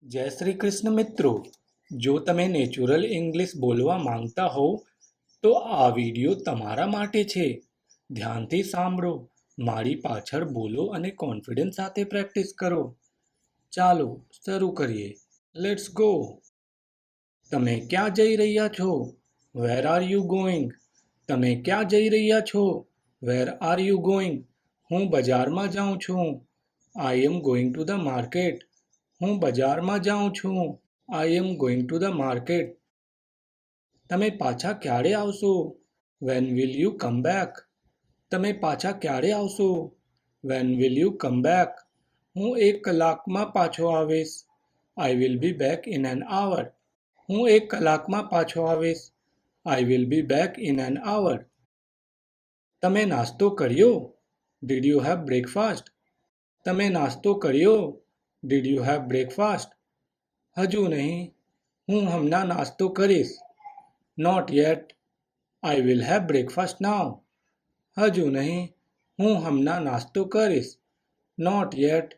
જય શ્રી કૃષ્ણ મિત્રો. જો તમે નેચરલ ઇંગ્લિશ બોલવા માંગતા હો તો આ વિડિયો તમારા માટે છે. ધ્યાનથી સાંભળો, મારી પાછળ બોલો અને કોન્ફિડન્સ સાથે પ્રેક્ટિસ કરો. ચાલો શરૂ કરીએ. Let's go. તમે ક્યાં જઈ રહ્યા છો? Where are you going? તમે ક્યાં જઈ રહ્યા છો? Where are you going? હું બજારમાં જાઉં છું. I am going to the market. હું બજારમાં જાઉં છું. I am going to the market. તમે પાછા ક્યારે આવશો? When will you come back? તમે પાછા ક્યારે આવશો? When will you come back? હું 1 કલાકમાં પાછો આવીશ. I will be back in an hour. હું 1 કલાકમાં પાછો આવીશ. I will be back in an hour. તમે નાસ્તો કર્યો? Did you have breakfast? તમે નાસ્તો કર્યો? Did you have breakfast? હજુ નહીં, હું હમણાં નાસ્તો કરીશ. Not yet. I will have breakfast now. હજુ નહીં, હું હમણાં નાસ્તો કરીશ. Not yet.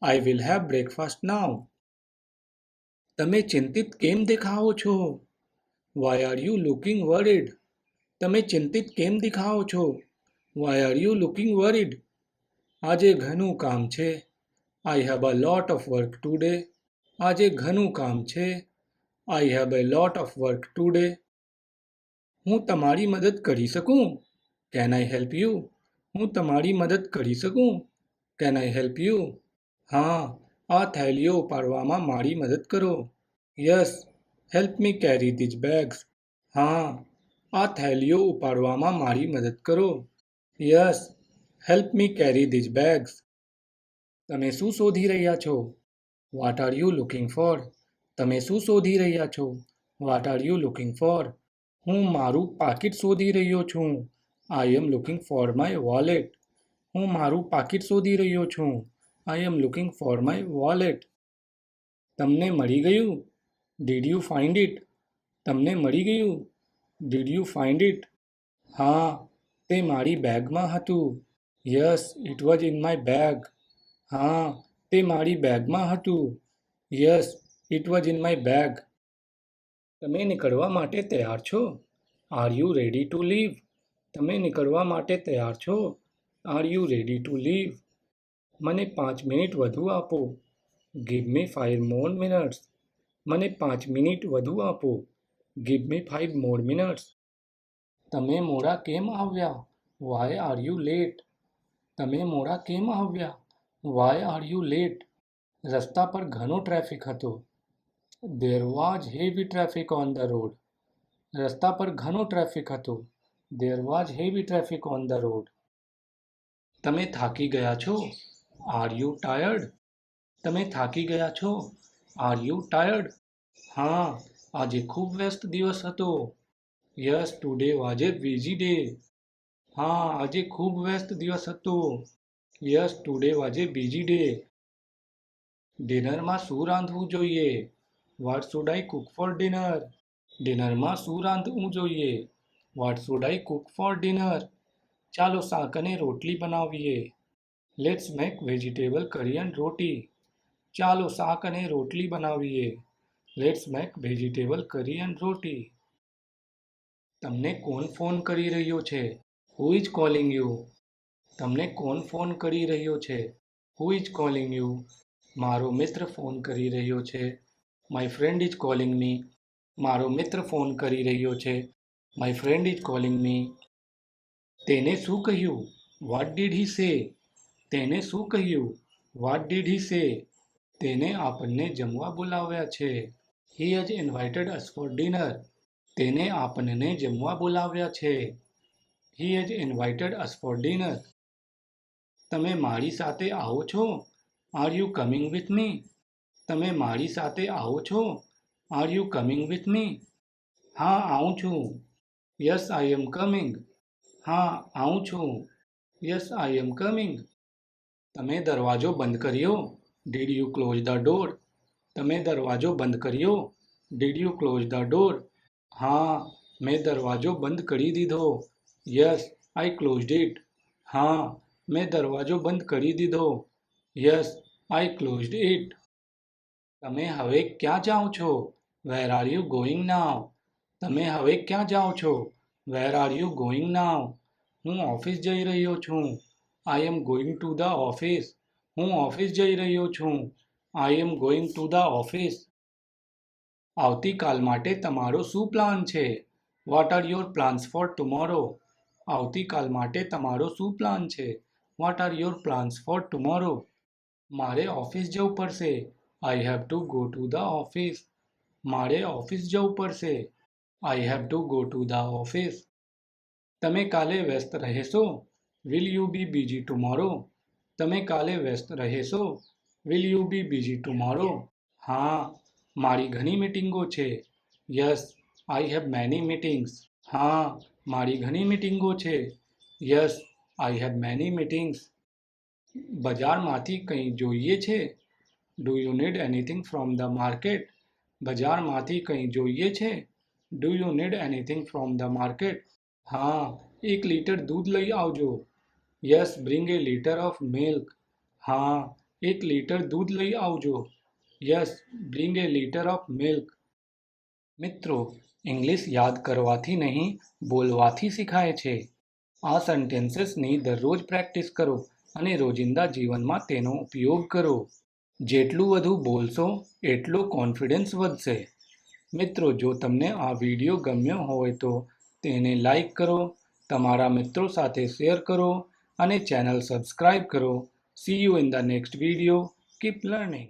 I will have breakfast now. તમે ચિંતિત કેમ દેખાઓ છો? Why are you looking worried? તમે ચિંતિત કેમ દેખાઓ છો? Why are you looking worried? આજે ઘણું કામ છે. I have a lot of work today. આજે ઘણું કામ છે. I have a lot of work today. હું તમારી મદદ કરી શકું? Can I help you? હું તમારી મદદ કરી શકું? Can I help you? હા, આ થેલીઓ ઉપાડવામાં મારી મદદ કરો. Yes, help me carry these bags. હા, આ થેલીઓ ઉપાડવામાં મારી મદદ કરો. Yes, help me carry these bags. તમે શું શોધી રહ્યા છો? What are you looking for? તમે શું શોધી રહ્યા છો? What are you looking for? હું મારું પાકીટ શોધી રહ્યો છું. I am looking for my wallet. હું મારું પાકીટ શોધી રહ્યો છું. I am looking for my wallet. તમને મળી ગયું? Did you find it? તમને મળી ગયું? Did you find it? હા, તે મારી બેગમાં હતું. Yes, it was in my bag. હા, તે મારી બેગમાં હતું. Yes, it was in my bag. તમે નીકળવા માટે તૈયાર છો? Are you ready to leave? તમે નીકળવા માટે તૈયાર છો? Are you ready to leave? મને 5 મિનિટ વધુ આપો. Give me 5 more minutes. મને 5 મિનિટ વધુ આપો. Give me 5 more minutes. તમે મોડા કેમ આવ્યા? Why are you late? તમે મોડા કેમ આવ્યા? Why are you late? રસ્તા પર ઘણો ટ્રાફિક હતો. There was heavy traffic on the road. રસ્તા પર ઘણો ટ્રાફિક હતો. There was heavy traffic on the road. તમે થાકી ગયા છો? Are you tired? તમે થાકી ગયા છો? Are you tired? હા, આજે ખૂબ વ્યસ્ત દિવસ હતો. Yes, today was a busy day. હા, આજે ખૂબ વ્યસ્ત દિવસ હતો. Yes, today was a busy day. ડિનરમાં શું રાંધવું જોઈએ? What should I cook for dinner? ડિનરમાં શું રાંધવું જોઈએ? What should I cook for dinner? ચાલો શાક અને રોટલી બનાવીએ. Let's make vegetable curry and roti. ચાલો શાક અને રોટલી બનાવીએ. Let's make vegetable curry and roti. તમને કોણ ફોન કરી રહ્યો છે? Who is calling you? તમને કોણ ફોન કરી રહ્યો છે? Who is calling you? મારો મિત્ર ફોન કરી રહ્યો છે. My friend is calling me. મારો મિત્ર ફોન કરી રહ્યો છે. My friend is calling me. તેને શું કહ્યું? What did he say? તેને શું કહ્યું? What did he say? તેને આપણને જમવા બોલાવ્યા છે. He has invited us for dinner. તેને આપણને જમવા બોલાવ્યા છે. He has invited us for dinner. તમે મારી સાથે આવો છો? Are you coming with me? તમે મારી સાથે આવો છો? Are you coming with me? હા, આવું છું. Yes, I am coming. હા, આવું છું. Yes, I am coming. તમે દરવાજો બંધ કર્યો? Did you close the door? તમે દરવાજો બંધ કર્યો? Did you close the door? હા, મેં દરવાજો બંધ કરી દીધો. Yes, I closed it. હા, મેં દરવાજો બંધ કરી દીધો. Yes, I closed it. તમે હવે ક્યાં જાઓ છો? Where are you going now? તમે હવે ક્યાં જાઓ છો? Where are you going now? હું ઓફિસ જઈ રહ્યો છું. I am going to the office. હું ઓફિસ જઈ રહ્યો છું. I am going to the office. આવતીકાલ માટે તમારો શું પ્લાન છે? What are your plans for tomorrow? આવતીકાલ માટે તમારો શું પ્લાન છે? What are your plans for tomorrow? મારે ઓફિસ જવું પડશે. I have to go to the office. મારે ઓફિસ જવું પડશે. I have to go to the office. તમે કાલે વ્યસ્ત રહેશો? Will you be busy tomorrow? તમે કાલે વ્યસ્ત રહેશો? Will you be busy tomorrow? હા, મારી ઘણી મીટિંગો છે. Yes, I have many meetings. હા, મારી ઘણી મીટિંગો છે. Yes, I have many meetings. બજારમાંથી કંઈ જોઈએ છે? Do you need anything from the market? બજારમાંથી કંઈ જોઈએ છે? Do you need anything from the market? હા, 1 લીટર દૂધ લઈ આવજો. Yes, bring A litre of milk. હા, 1 લીટર દૂધ લઈ આવજો. Yes, bring A litre of milk. મિત્રો, ઇંગ્લિશ યાદ કરવાથી નહીં, બોલવાથી શીખાય છે. આ સેન્ટેન્સીસની દરરોજ પ્રેક્ટિસ કરો અને રોજિંદા જીવનમાં તેનો ઉપયોગ કરો. જેટલું વધુ બોલશો, એટલો કોન્ફિડન્સ વધશે. મિત્રો, જો તમને આ વિડીયો ગમ્યો હોય તો તેને લાઈક કરો, તમારા મિત્રો સાથે શેર કરો અને ચેનલ સબસ્ક્રાઇબ કરો. C you in the next video. Keep learning.